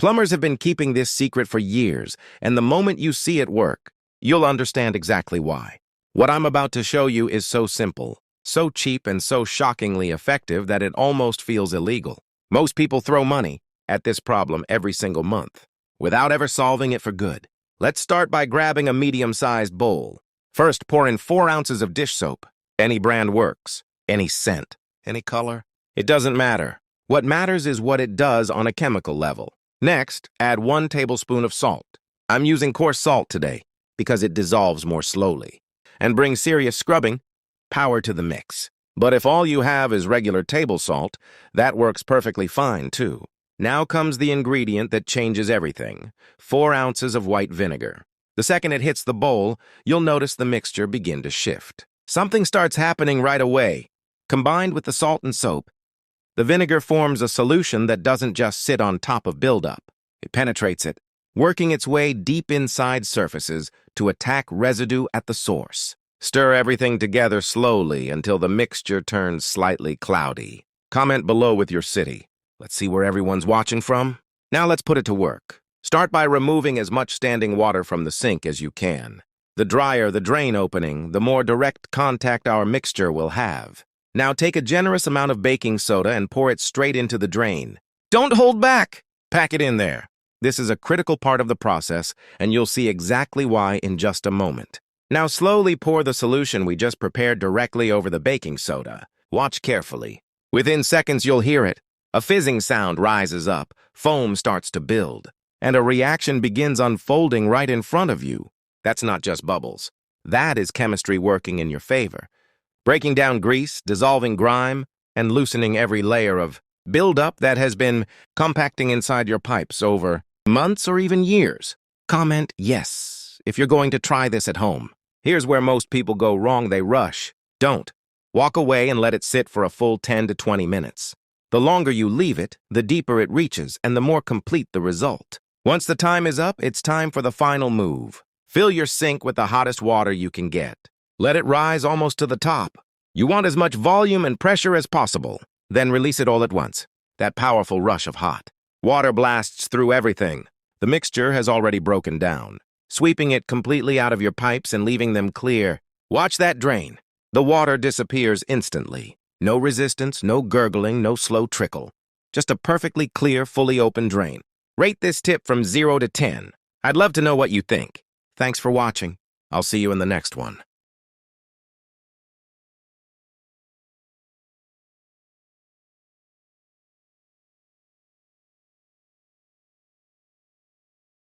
Plumbers have been keeping this secret for years, and the moment you see it work, you'll understand exactly why. What I'm about to show you is so simple, so cheap, and so shockingly effective that it almost feels illegal. Most people throw money at this problem every single month, without ever solving it for good. Let's start by grabbing a medium-sized bowl. First, pour in 4 ounces of dish soap. Any brand works. Any scent. Any color. It doesn't matter. What matters is what it does on a chemical level. Next, add 1 tablespoon of salt. I'm using coarse salt today because it dissolves more slowly and brings serious scrubbing power to the mix. But if all you have is regular table salt, that works perfectly fine too. Now comes the ingredient that changes everything: 4 ounces of white vinegar. The second it hits the bowl, you'll notice the mixture begin to shift. Something starts happening right away. Combined with the salt and soap, the vinegar forms a solution that doesn't just sit on top of buildup. It penetrates it, working its way deep inside surfaces to attack residue at the source. Stir everything together slowly until the mixture turns slightly cloudy. Comment below with your city. Let's see where everyone's watching from. Now let's put it to work. Start by removing as much standing water from the sink as you can. The drier the drain opening, the more direct contact our mixture will have. Now take a generous amount of baking soda and pour it straight into the drain. Don't hold back! Pack it in there. This is a critical part of the process, and you'll see exactly why in just a moment. Now slowly pour the solution we just prepared directly over the baking soda. Watch carefully. Within seconds you'll hear it. A fizzing sound rises up, foam starts to build, and a reaction begins unfolding right in front of you. That's not just bubbles. That is chemistry working in your favor, breaking down grease, dissolving grime, and loosening every layer of buildup that has been compacting inside your pipes over months or even years. Comment yes if you're going to try this at home. Here's where most people go wrong: they rush. Don't. Walk away and let it sit for a full 10 to 20 minutes. The longer you leave it, the deeper it reaches and the more complete the result. Once the time is up, it's time for the final move. Fill your sink with the hottest water you can get. Let it rise almost to the top. You want as much volume and pressure as possible. Then release it all at once. That powerful rush of hot water blasts through everything. The mixture has already broken down, sweeping it completely out of your pipes and leaving them clear. Watch that drain. The water disappears instantly. No resistance, no gurgling, no slow trickle. Just a perfectly clear, fully open drain. Rate this tip from 0 to 10. I'd love to know what you think. Thanks for watching. I'll see you in the next one.